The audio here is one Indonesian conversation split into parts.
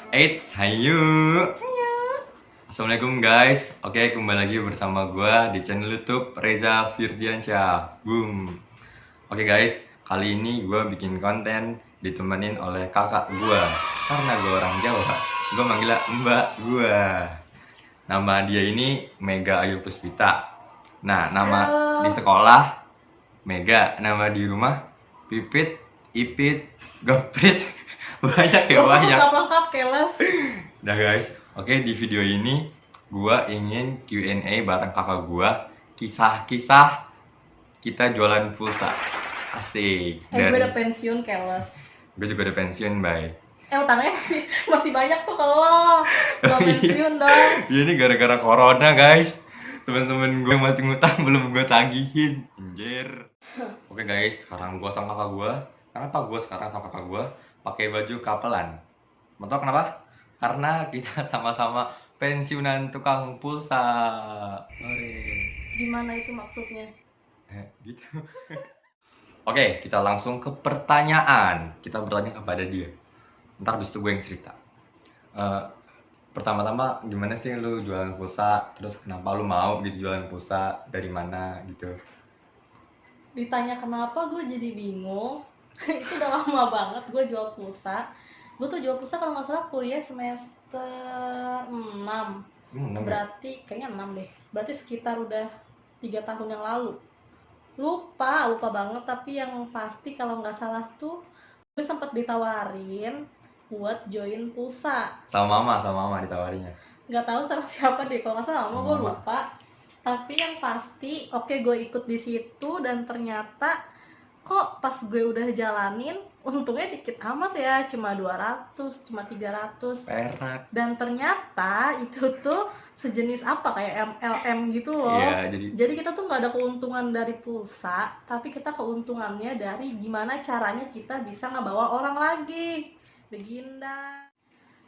Eits, hayu. Assalamualaikum guys. Oke, kembali lagi bersama gua di channel YouTube Reza Firdiansyah. Boom. Oke guys, kali ini gua bikin konten ditemenin oleh kakak gua. Karena gua orang Jawa, gua manggilnya mbak gua. Nama dia ini Mega Ayu Puspita. Nah, nama di sekolah Mega, nama di rumah Pipit, Ipit, Goprit. Banyak ya, banyak. Lengkap kelas. Udah guys, oke, di video ini gua ingin Q&A bareng kakak gua, kisah-kisah kita jualan pulsa. Asik. Gue udah pensiun kelas. Gue juga udah pensiun, bye. Utangnya masih banyak tuh kalau belum pensiun dong. Ya, ini gara-gara corona guys. Temen-temen gue masih ngutang belum gue tagihin. Anjir. Oke guys, sekarang gue sama kakak gue. Kenapa gue sekarang sama kakak gue pakai baju kapelan? Mau tau kenapa? Karena kita sama-sama pensiunan tukang pulsa. Ore. Gimana itu maksudnya? Gitu. Oke, kita langsung ke pertanyaan. Kita bertanya kepada dia. Ntar abis itu gue yang cerita. Pertama-tama, gimana sih lu jualan pulsa? Terus kenapa lu mau gitu jualan pulsa? Dari mana gitu? Ditanya kenapa gue jadi bingung. Itu udah lama banget gue jual pulsa. Gue tuh jual pulsa kalau nggak salah kuliah semester 6. Berarti kayaknya 6 deh. Berarti sekitar udah 3 tahun yang lalu. Lupa banget, tapi yang pasti kalau nggak salah tuh gue sempat ditawarin buat join pulsa Sama mama ditawarinya. nggak tahu sama siapa deh, kalau nggak salah mama, gue lupa. Tapi yang pasti oke, gue ikut di situ dan ternyata kok pas gue udah jalanin untungnya dikit amat ya, cuma 200, cuma 300 perak. Dan ternyata itu tuh sejenis apa, kayak MLM gitu loh. Iya, jadi kita tuh nggak ada keuntungan dari pulsa, tapi kita keuntungannya dari gimana caranya kita bisa ngebawa orang lagi Beginda.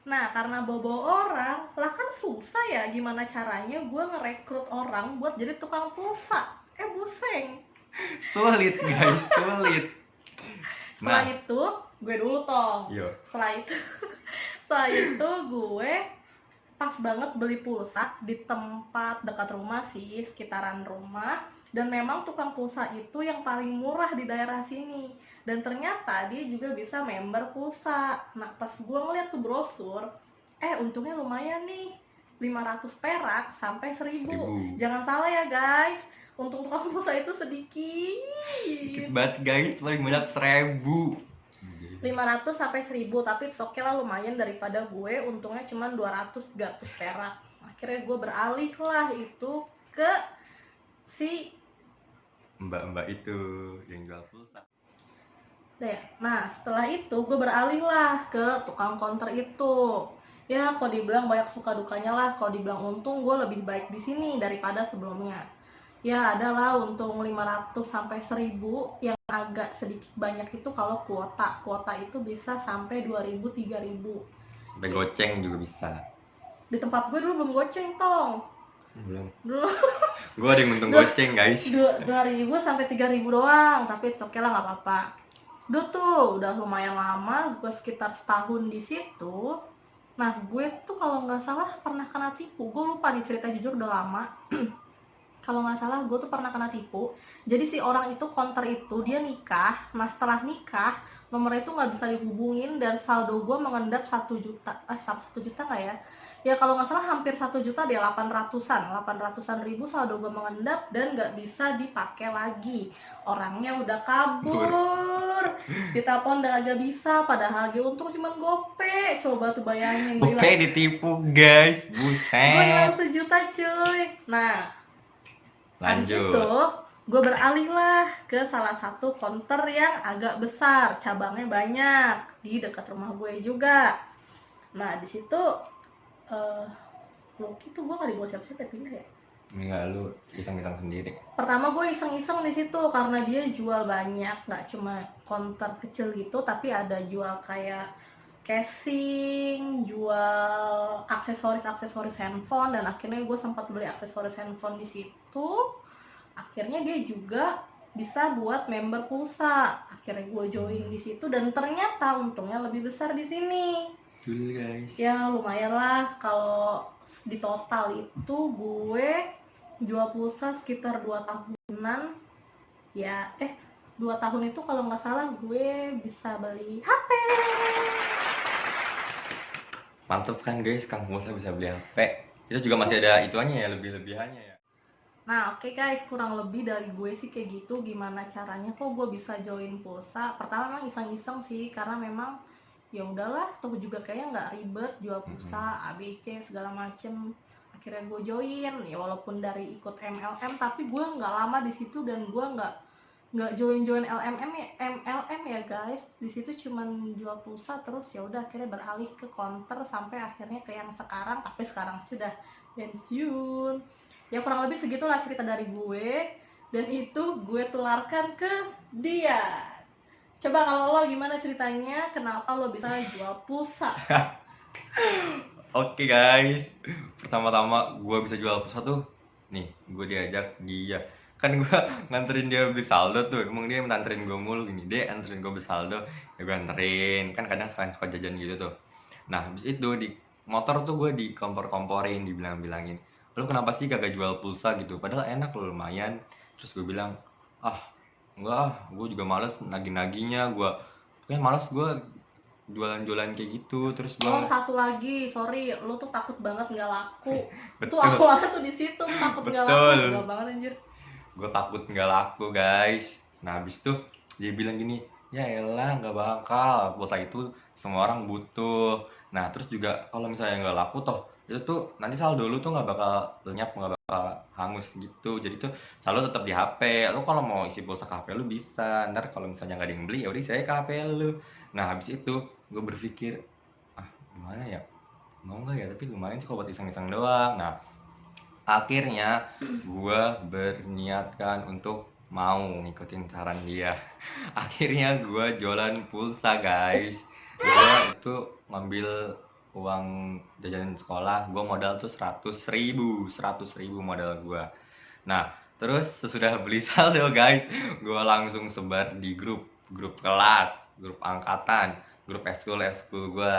Nah, karena bobo orang lah kan susah ya, gimana caranya gue ngerekrut orang buat jadi tukang pulsa. Buseng. Sulit guys, sulit. Setelah itu gue dulu tong. Setelah itu gue pas banget beli pulsa di tempat dekat rumah sih, sekitaran rumah. Dan memang tukang pulsa itu yang paling murah di daerah sini. Dan ternyata dia juga bisa member pulsa. Nah, pas gue ngeliat tuh brosur, untungnya lumayan nih, 500 perak sampai 1000. Jangan salah ya guys, untung tukang pulsa itu sedikit banget guys, paling banyak 1000. 500 sampai 1000, tapi oke lah, lumayan daripada gue untungnya cuma 200-300 perak. Akhirnya gue beralih lah itu ke si mbak-mbak itu yang jual pulsa. Nah, setelah itu gue beralih lah ke tukang konter itu. Ya, kalau dibilang banyak suka dukanya lah. Kalau dibilang untung, gue lebih baik di sini daripada sebelumnya. Ya, adalah untung 500 sampai 1000, yang agak sedikit banyak itu kalau kuota. Kuota itu bisa sampai 2000, 3000. Sampai goceng juga bisa. Di tempat gue dulu belum goceng, tong. Belum. Dulu gue ada yang untung goceng, guys. 2000 sampai 3000 doang, tapi oke lah, nggak apa-apa. Udah lumayan lama, gue sekitar setahun di situ. Nah, gue tuh kalau nggak salah pernah kena tipu. Gue lupa nih, cerita jujur udah lama. Kalau nggak salah gue tuh pernah kena tipu. Jadi si orang itu, konter itu, dia nikah. Nah, setelah nikah nomornya itu nggak bisa dihubungin dan saldo gue mengendap 1 juta. 1 juta nggak ya? Ya kalau nggak salah hampir 1 juta deh, 800-an ribu saldo gue mengendap dan nggak bisa dipakai lagi. Orangnya udah kabur, ditelepon udah agak bisa, padahal dia untung cuma gope. Coba tuh bayangin, gope ditipu guys, buset. Gue hilang 1 juta cuy. Nah, lanjut itu gue beralih lah ke salah satu konter yang agak besar, cabangnya banyak di dekat rumah gue juga. Nah, di situ Loki tuh gue gak dibawa siapa-siapa, pindah ya? Enggak, lu iseng-iseng sendiri. Pertama gue iseng-iseng di situ karena dia jual banyak, nggak cuma konter kecil gitu, tapi ada jual kayak casing, jual aksesoris handphone, dan akhirnya gue sempat beli aksesoris handphone di situ. Akhirnya dia juga bisa buat member pulsa. Akhirnya gue join di situ dan ternyata untungnya lebih besar di sini. Betul guys. Ya lumayan lah, kalau di total itu gue jual pulsa sekitar 2 tahunan. Ya 2 tahun itu kalau nggak salah gue bisa beli HP. Mantep kan guys, Kang Musa bisa beli HP. Itu juga masih ada ituannya ya, lebih-lebihannya ya. Nah oke guys, kurang lebih dari gue sih kayak gitu. Gimana caranya kok gue bisa join pulsa? Pertama memang iseng-iseng sih, karena memang ya udahlah, toh juga kayaknya nggak ribet jual pulsa ABC segala macem. Akhirnya gue join, ya walaupun dari ikut MLM, tapi gue nggak lama di situ dan gue nggak join MLM ya guys. Di situ cuman jual pulsa, terus ya udah akhirnya beralih ke counter sampai akhirnya ke yang sekarang, tapi sekarang sudah pensiun. Ya kurang lebih segitulah cerita dari gue, dan itu gue tularkan ke dia. Coba kalau lo gimana ceritanya, kenapa lo bisa jual pulsa? Oke guys, pertama-tama gue bisa jual pulsa tuh, nih gue diajak dia, kan gue nganterin dia beli saldo tuh, emang dia nganterin gue mulu gini, dia anterin gue beli saldo, ya gue anterin, kan kadang suka jajan gitu tuh. Nah habis itu di motor tuh gue dikompor-komporin, dibilang-bilangin, lu kenapa sih kagak jual pulsa gitu, padahal enak loh lumayan. Terus gue bilang, ah enggak ah, gue juga males nagih-nagihnya, gue pokoknya males gue jualan-jualan kayak gitu. Terus gue Oh satu lagi, sorry, lo tuh takut banget nggak laku. Tuh betul awalnya tuh di situ takut nggak laku, betul, nggak banget anjir. gue takut nggak laku guys. Nah habis itu dia bilang gini, ya elah nggak bakal, pulsa itu semua orang butuh. Nah terus juga kalau misalnya nggak laku toh, itu tuh nanti saldo lu tuh nggak bakal lenyap, nggak bakal hangus gitu. Jadi tuh saldo tetap di HP lu, kalau mau isi pulsa ke HP lu bisa, ntar kalau misalnya nggak ada yang beli ya udah saya ke HP lu. Nah habis itu gue berpikir, ah gimana ya, mau nggak ya, tapi lumayan sih kalau buat iseng-iseng doang. Nah akhirnya gue berniatkan untuk mau ngikutin saran dia. Akhirnya gue jualan pulsa guys. Gue itu ngambil uang jajan sekolah, gue modal tuh 100.000 modal gue. Nah terus sesudah beli saldo guys, gue langsung sebar di grup kelas, grup angkatan, grup eskul gue.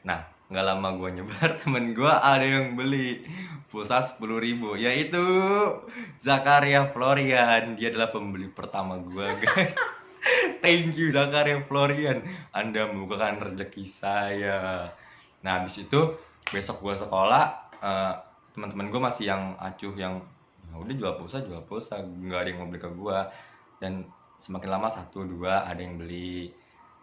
Nah nggak lama gue nyebar, temen gue ada yang beli pulsa 10.000, yaitu Zakaria Florian. Dia adalah pembeli pertama gue guys. Thank you Zakaria Florian, Anda membukakan rezeki saya. Nah habis itu besok gue sekolah, teman-teman gue masih yang acuh, yang ya udah jual pulsa, nggak ada yang mau beli ke gue. Dan semakin lama satu dua ada yang beli,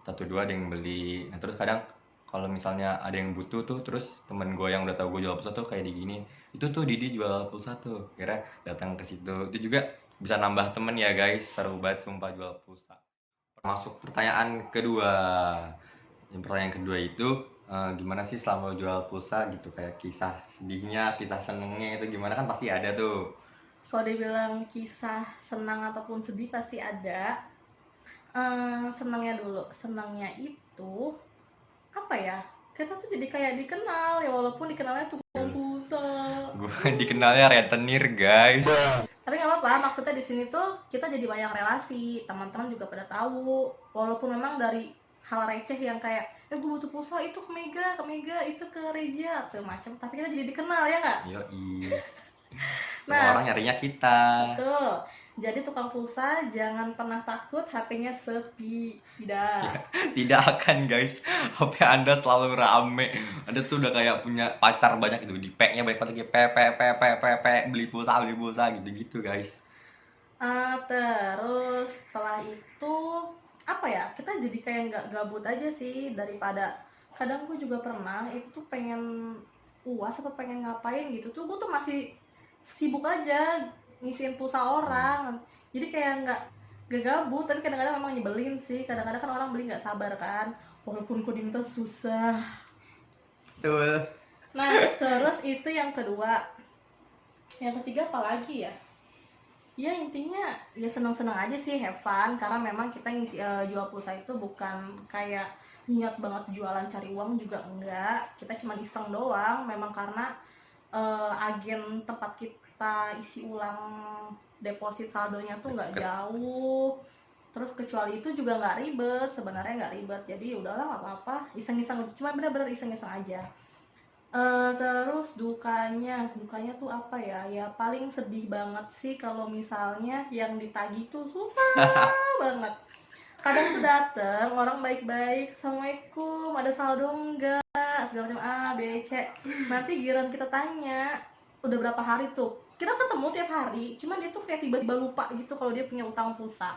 satu dua ada yang beli. Nah terus kadang kalau misalnya ada yang butuh tuh, terus temen gue yang udah tahu gue jual pulsa tuh kayak digini, itu tuh Didi jual pulsa tuh, kira datang ke situ. Itu juga bisa nambah temen ya guys, seru banget sumpah jual pulsa. Masuk pertanyaan kedua. Yang pertanyaan kedua itu, gimana sih selama jual pulsa gitu, kayak kisah sedihnya, kisah senengnya itu gimana, kan pasti ada tuh. Kalau dibilang kisah senang ataupun sedih pasti ada. Senangnya dulu, senangnya itu apa ya? Kita tuh jadi kayak dikenal ya, walaupun dikenalnya tukang pulsa. Gue dikenalnya rentenir guys. Tapi nggak apa-apa, maksudnya di sini tuh kita jadi banyak relasi, teman-teman juga pada tahu, walaupun memang dari hal receh yang kayak gue butuh pulsa itu ke Mega itu ke Reja segala macam, tapi kita jadi dikenal ya nggak? Yoi. Semua Nah orang nyarinya kita. betul, jadi tukang pulsa jangan pernah takut HP-nya sepi, tidak. Tidak akan guys, HP Anda selalu rame. Anda tuh udah kayak punya pacar banyak gitu, di pack-nya banyak banget lagi, beli pulsa gitu-gitu guys. Terus setelah itu apa ya, kita jadi kayak nggak gabut aja sih, daripada kadang gue juga pernah itu tuh pengen uas apa pengen ngapain gitu tuh, gue tuh masih sibuk aja ngisiin pulsa orang, jadi kayak nggak gabut, tapi kadang-kadang memang nyebelin sih, kadang-kadang kan orang beli nggak sabar kan, walaupun kok diminta susah. Betul. Nah terus itu yang kedua. Yang ketiga apa lagi ya? Ya intinya ya senang-senang aja sih, have fun, karena memang kita ngisi jual pulsa itu bukan kayak niat banget jualan cari uang juga enggak, kita cuma iseng doang, memang karena agen tempat kita isi ulang deposit saldonya tuh nggak Deket. jauh, Terus kecuali itu juga nggak ribet, sebenarnya nggak ribet, jadi udahlah nggak apa-apa, iseng-iseng, cuma bener-bener iseng-iseng aja. Terus dukanya tuh apa ya, ya paling sedih banget sih kalau misalnya yang ditagih tuh susah banget. Kadang tuh dateng orang baik-baik, assalamualaikum, ada saldo enggak, segala macam A B C. Nanti giliran kita tanya udah berapa hari tuh, kita ketemu tiap hari, cuman dia tuh kayak tiba-tiba lupa gitu kalau dia punya utang pulsa.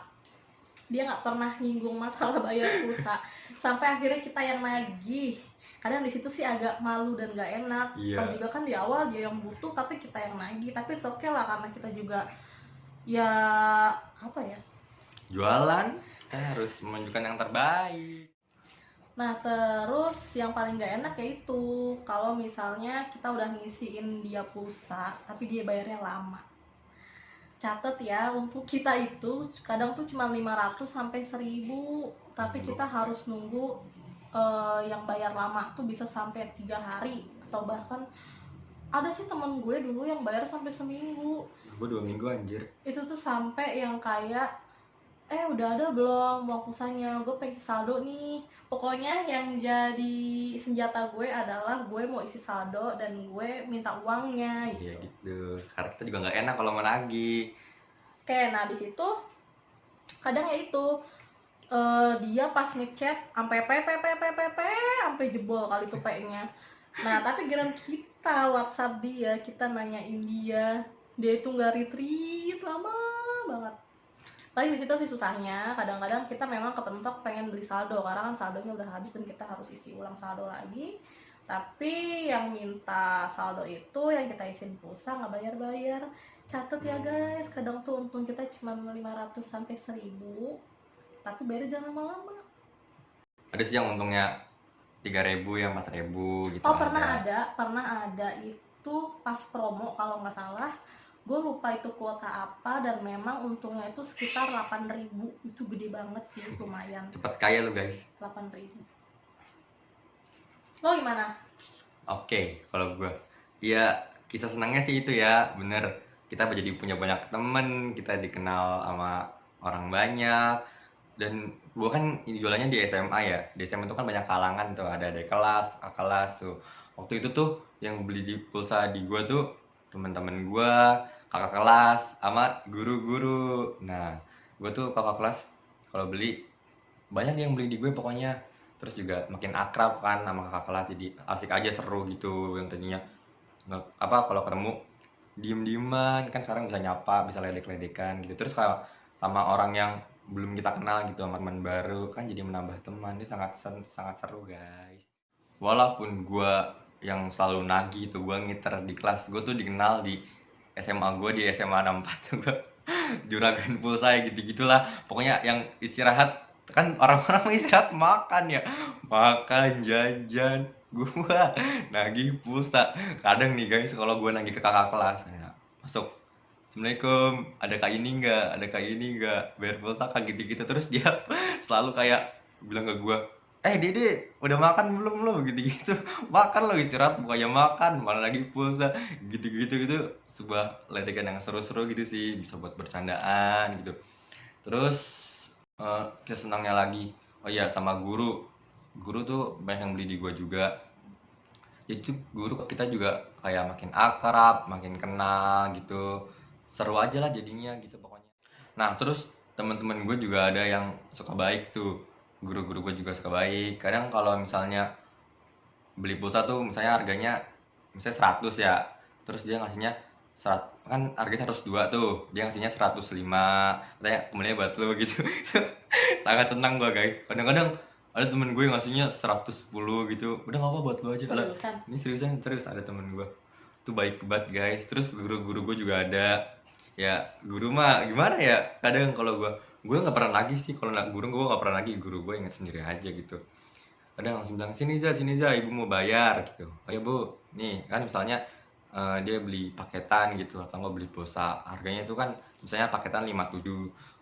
Dia nggak pernah nyinggung masalah bayar pulsa, sampai akhirnya kita yang nagih. Kadang di situ sih agak malu dan nggak enak. Iya. Kalau juga kan di awal dia yang butuh tapi kita yang nagih, tapi it's okay lah karena kita juga ya apa ya, Jualan, kita harus menunjukkan yang terbaik. Nah, terus yang paling nggak enak yaitu kalau misalnya kita udah ngisiin dia pulsa, tapi dia bayarnya lama. Catat ya, untuk kita itu kadang tuh cuma 500 sampai 1000, tapi kita harus nunggu yang bayar lama tuh bisa sampai 3 hari atau bahkan ada sih temen gue dulu yang bayar sampai seminggu. Gue 2 minggu anjir. Itu tuh sampai yang kayak udah ada belum uang pulsanya, gue pengen isi saldo nih. Pokoknya yang jadi senjata gue adalah gue mau isi saldo dan gue minta uangnya Iya gitu. gitu. Karena kita juga nggak enak kalau mau nagih. Oke, nah habis itu kadang ya itu dia pas ngechat sampai sampai jebol kali tuh P-nya. Nah, tapi giliran kita WhatsApp dia, kita nanyain dia itu nggak retreat, lama banget. Paling di situ sih susahnya. Kadang-kadang kita memang kepentok pengen beli saldo karena kan saldonya udah habis dan kita harus isi ulang saldo lagi. Tapi yang minta saldo itu yang kita isiin pulsa nggak bayar-bayar. Catet ya guys, kadang tuh untung kita cuma 500 sampai 1000, tapi bayarnya jangan lama-lama. Ada sih yang untungnya 3.000 yang 4.000 gitu. Oh, pernah ada itu pas promo kalau nggak salah. Gue lupa itu kuota apa dan memang untungnya itu sekitar 8.000. Itu gede banget sih, lumayan. Cepet kaya lu guys. 8.000. Lo gimana? Oke, kalau gue ya kisah senangnya sih itu ya, bener. Kita jadi punya banyak temen, kita dikenal sama orang banyak. Dan gue kan jualannya di SMA ya. Di SMA itu kan banyak kalangan tuh, ada adik kelas, kakak kelas tuh. Waktu itu tuh yang beli di pulsa di gue tuh teman-teman gue, kakak kelas, sama guru-guru. Nah, gue tuh kakak kelas kalau beli banyak yang beli di gue pokoknya. Terus juga makin akrab kan sama kakak kelas, jadi asik aja, seru gitu. Yang tadinya kalau ketemu diem-dieman, kan sekarang bisa nyapa, bisa ledek-ledekan gitu. Terus kalau sama orang yang belum kita kenal gitu, sama teman baru, kan jadi menambah teman. Ini sangat seru guys. Walaupun gue yang selalu nagih tuh, gue ngiter di kelas, gue tuh dikenal di SMA gue, di SMA 64 tuh gue juragan pulsa gitu-gitulah. Pokoknya yang istirahat, kan orang-orang istirahat makan ya, makan, jajan, gue nagih pulsa. Kadang nih guys, kalau gue nagih ke kakak kelas, ya, masuk, Assalamualaikum, ada kak ini enggak, bayar pulsa kak, gitu-gitu. Terus dia selalu kayak bilang ke gue, Dede, udah makan belum lo, gitu-gitu. Makan lo, istirahat bukannya makan, malah lagi pulsa, gitu-gitu. Gitu sebuah ledekan yang seru-seru gitu sih, bisa buat bercandaan gitu. Terus kesenangnya lagi, oh iya, sama guru tuh banyak yang beli di gua juga. Itu guru kita juga kayak makin akrab, makin kenal gitu, seru aja lah jadinya gitu pokoknya. Nah, terus teman-teman gue juga ada yang suka baik tuh, guru-guru gue juga suka baik. Kadang kalau misalnya beli pulsa tuh misalnya harganya misalnya 100 ya, terus dia ngasihnya kan harganya 102 tuh, dia ngasihnya 105, katanya kembalinya buat lo gitu. Sangat senang gua guys. Kadang-kadang ada temen gue yang ngasihnya 110 gitu, udah nggak apa buat lo aja. Seriusan? Ini seriusan, terus ada temen gue tuh baik banget guys. Terus guru-guru gue juga ada. Ya guru mah gimana ya, kadang kalau gue nggak pernah lagi sih, kalau guru gue nggak pernah lagi, guru gue inget sendiri aja gitu. Kadang langsung bilang, sini za, ibu mau bayar gitu. Oh ya bu, nih kan misalnya dia beli paketan gitu, atau nggak beli pulsa, harganya itu kan misalnya paketan 57,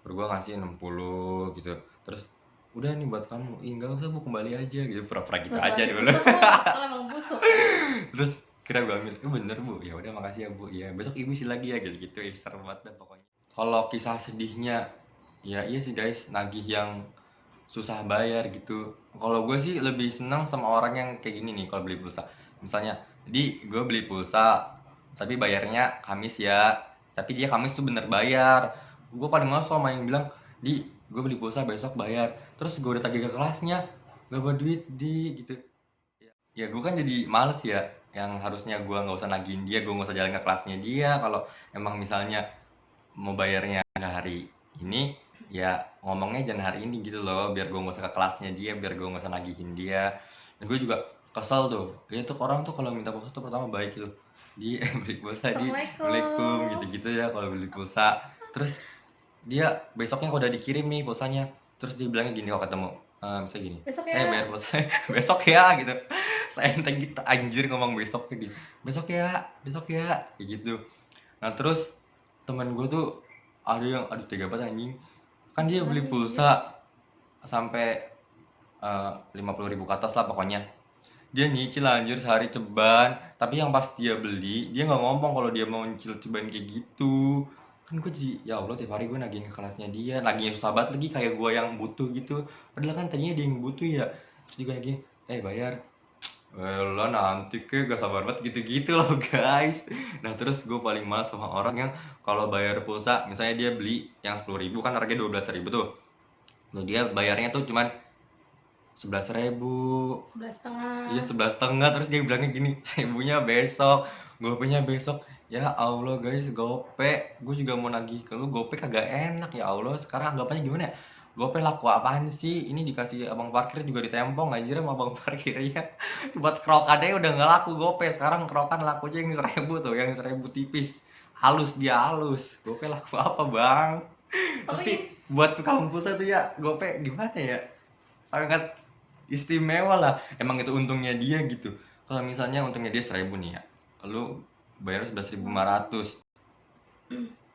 baru gua ngasih 60 gitu. Terus udah nih buat kamu, enggak usah bu, kembali aja gitu, pura-pura gitu aja dulu. Kalau emang busuk. Terus kira gua ambil, bener bu, ya udah makasih ya bu, ya besok ibu isi lagi ya gitu, seru banget dah pokoknya. Kalau kisah sedihnya Ya iya sih guys, nagih yang susah bayar gitu. Kalau gue sih lebih senang sama orang yang kayak gini nih kalau beli pulsa. Misalnya, di gue beli pulsa, tapi bayarnya Kamis ya. Tapi dia Kamis tuh bener bayar. Gue paling males sama yang bilang, di gue beli pulsa besok bayar. Terus gue udah tagih ke kelasnya, gak bawa duit di gitu. Ya gue kan jadi males ya. Yang harusnya gue nggak usah nagihin dia, gue nggak usah jalan ke kelasnya dia. Kalau emang misalnya mau bayarnya nggak hari ini, ya ngomongnya jangan hari ini gitu loh, biar gue nggak usah ke kelasnya dia, biar gue nggak usah nagihin dia. Dan gue juga kesel tuh, dia tuh orang tuh kalau minta pulsa tuh pertama baik gitu, di beli pulsa di Assalamualaikum Assalamualaikum. gitu-gitu ya kalau beli pulsa. Terus dia besoknya kalau udah dikirim nih pulsanya, terus dia bilangnya gini kalau ketemu, misalnya gini, Besok ya. bayar pulsa besok ya gitu. Saya enteng gitu anjir ngomong besok kayak gitu, besok ya kayak gitu. Nah terus temen gue tuh ada yang aduh tega banget anjing, kan dia beli Gimana anjir? pulsa sampai 50.000 ke atas lah pokoknya. Dia nyicil anjir sehari ceban, tapi yang pas dia beli dia nggak ngomong kalau dia mau nyicil ceban kayak gitu. Kan gue jadi ya Allah tiap hari gue nagihin ke kelasnya dia, nagihin susah banget lagi kayak gue yang butuh gitu. Padahal kan tadinya dia yang butuh ya. Terus juga lagi bayar. Lah nanti ke gak sabar banget gitu-gitu loh guys. Nah terus gue paling males sama orang yang kalau bayar pulsa, misalnya dia beli yang 10.000 kan harganya 12.000 tuh. Lalu dia bayarnya tuh cuman 11.000. 11,5. Iya 11,5, terus dia bilangnya gini, seribunya besok, gopenya besok. Ya Allah guys, gope, gue juga mau nagih ke lu, gope kagak enak ya Allah. Sekarang anggapannya gimana ya? Gope laku apaan sih? Ini dikasih abang parkir juga ditempong anjir sama abang parkirnya. Buat krokannya udah nggak laku gope, sekarang krokan lakunya yang 1.000 tuh, yang 1.000 tipis. Halus dia halus. Gope laku apa bang? Tapi Tapi buat tukang pulsa tuh ya, gope gimana ya? Sangat istimewa lah, emang itu untungnya dia gitu. Kalau misalnya untungnya dia 1.000 nih ya, lu bayar 11.500,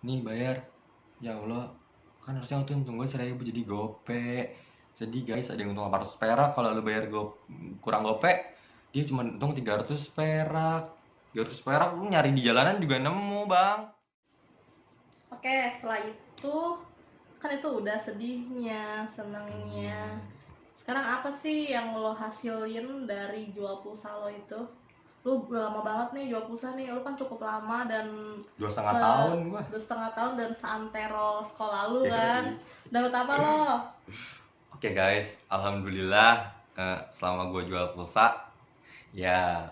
nih bayar, ya Allah kan harusnya untung gue 1.000 jadi gope. Sedih guys, ada yang untung 800 perak. Kalau lu bayar kurang gope, dia cuma untung 300 perak. 300 perak lu nyari di jalanan juga nemu bang. oke, setelah itu kan itu udah sedihnya, senangnya. Sekarang apa sih yang lo hasilin dari jual pulsa lo itu? Lu udah lama banget nih jual pulsa nih, lu kan cukup lama dan 2,5 tahun gua. 2,5 tahun dan seantero sekolah lu Yoi. kan. Dapat apa lo? Oke guys, alhamdulillah selama gue jual pulsa ya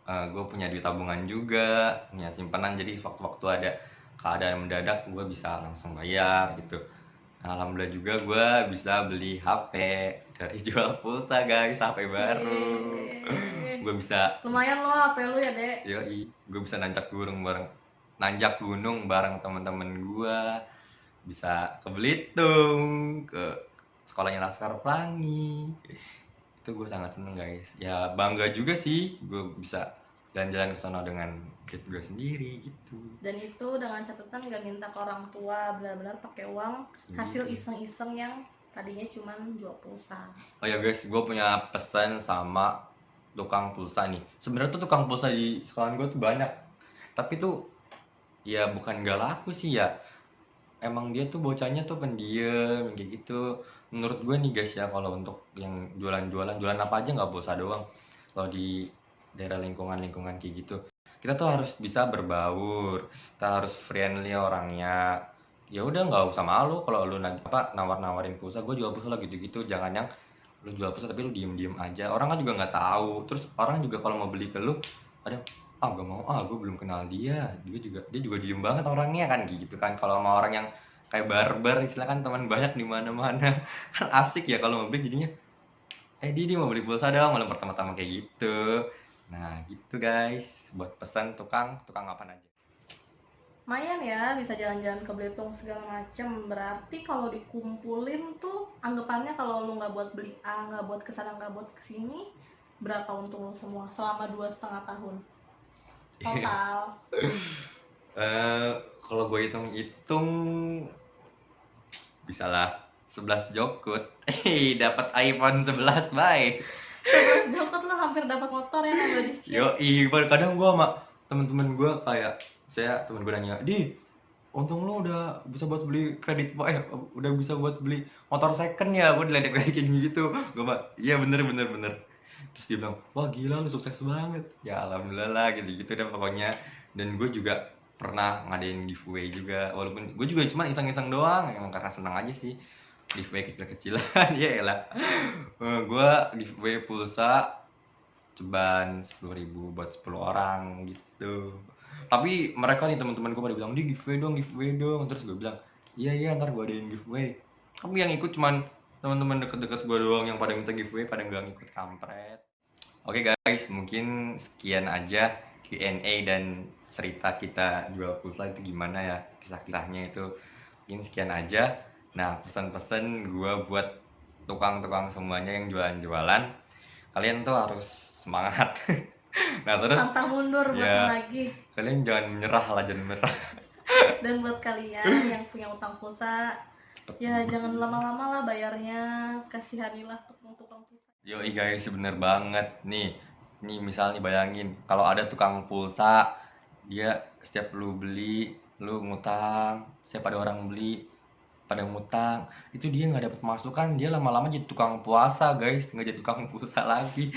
gue punya duit tabungan juga, punya simpanan, jadi waktu-waktu ada keadaan mendadak gue bisa langsung bayar gitu. Nah, alhamdulillah juga gue bisa beli HP dari jual pulsa guys, HP baru. Cie. Gue bisa Lumayan lo HP lu ya, Dek. yoi, gue bisa nanjak gunung bareng teman-teman gue, bisa ke Belitung, ke sekolahnya Laskar Pelangi. Itu gue sangat seneng guys, ya bangga juga sih gue bisa jalan-jalan ke sana dengan duit gue sendiri gitu. Dan itu dengan catatan gak minta ke orang tua, benar-benar pakai uang hasil iseng-iseng yang tadinya cuman jual pulsa. Oh ya guys, gue punya pesan sama tukang pulsa nih. Sebenarnya tuh tukang pulsa di sekolahan gue tuh banyak, tapi tuh ya bukan gak laku sih ya. Emang dia tuh bocahnya tuh pendiam kayak gitu. Menurut gue nih guys ya, kalau untuk yang jualan apa aja nggak pulsa doang. Kalau di daerah lingkungan kayak gitu, kita tuh harus bisa berbaur, kita harus friendly orangnya. Ya udah nggak usah malu kalau lu nawar-nawarin pulsa, gue jual pulsa lah gitu-gitu. Jangan yang lu jual pulsa tapi lu diem-diem aja. Orang kan juga nggak tahu. Terus orang juga kalau mau beli ke lu, ada gak mau, gue belum kenal dia juga diem banget orangnya kan gitu kan. Kalau sama orang yang kayak barbar istilah kan, teman banyak di mana-mana kan asik ya kalau mau beli jadinya dia mau beli pulsa dong malam pertama-tama kayak gitu. Nah gitu guys, buat pesan tukang apa aja. Lumayan ya, bisa jalan-jalan ke Belitung segala macem. Berarti kalau dikumpulin tuh anggapannya kalau lu nggak buat beli A, nggak buat kesana, nggak buat kesini, berapa untung lu semua selama 2,5 tahun total? Kalau gue hitung-hitung bisa lah 11 jokut. Dapat iPhone 11 bye. 11 jokot lo hampir dapat motor ya, nambah dikit. Kadang gue sama temen-temen gue kayak temen gue nanya, untung lu udah bisa buat beli kredit, udah bisa buat beli motor second ya. Gue diledek-ledekin gitu. Gue bilang, iya bener bener bener. Terus dia bilang, wah gila lu sukses banget. Ya alhamdulillah lah gitu-gitu deh pokoknya. Dan gue juga pernah ngadain giveaway juga, walaupun gue juga cuma iseng-iseng doang, emang karena senang aja sih. Giveaway kecil-kecilan. Ya elah. Gue giveaway pulsa ceban 10.000 buat 10 orang gitu. Tapi mereka nih teman-teman gue pada bilang, di giveaway dong. Terus gue bilang, iya iya ntar gue adain giveaway. Tapi yang ikut cuman teman-teman deket-deket gue doang yang pada minta giveaway, pada nggak ngikut, kampret. Oke guys, mungkin sekian aja Q&A dan cerita kita jual pulsa itu gimana ya, kisah-kisahnya itu. Mungkin sekian aja. Nah, pesan-pesan gue buat tukang-tukang semuanya yang jualan-jualan, kalian tuh harus semangat. Nah terus Pantang mundur buat ya, menagih. kalian jangan menyerah lah, jangan menyerah. Dan buat kalian yang punya utang pulsa, ya jangan lama-lama lah bayarnya, kasihanilah tukang-tukang pulsa. Yoi guys, bener banget nih. Nih misal nih bayangin, kalau ada tukang pulsa, dia setiap lu beli, lu ngutang, setiap ada orang beli, pada ngutang, itu dia nggak dapat masukan, dia lama-lama jadi tukang puasa guys, nggak jadi tukang pulsa lagi.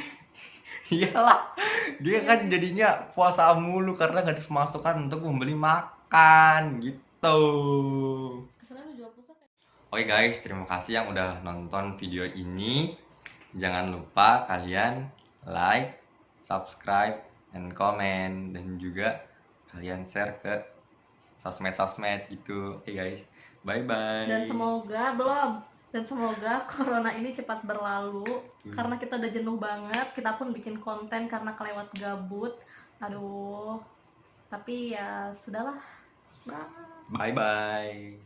Iyalah, dia kan jadinya puasa mulu karena nggak ada masukan untuk membeli makan gitu. Kesannya lu jual pulsa kayak Oke guys, terima kasih yang udah nonton video ini. Jangan lupa kalian like, subscribe, and comment, dan juga kalian share ke sosmed-sosmed gitu. Oke guys, bye-bye. dan semoga corona ini cepat berlalu, karena kita udah jenuh banget. Kita pun bikin konten karena kelewat gabut. Aduh, tapi ya sudahlah. Bye. Bye-bye.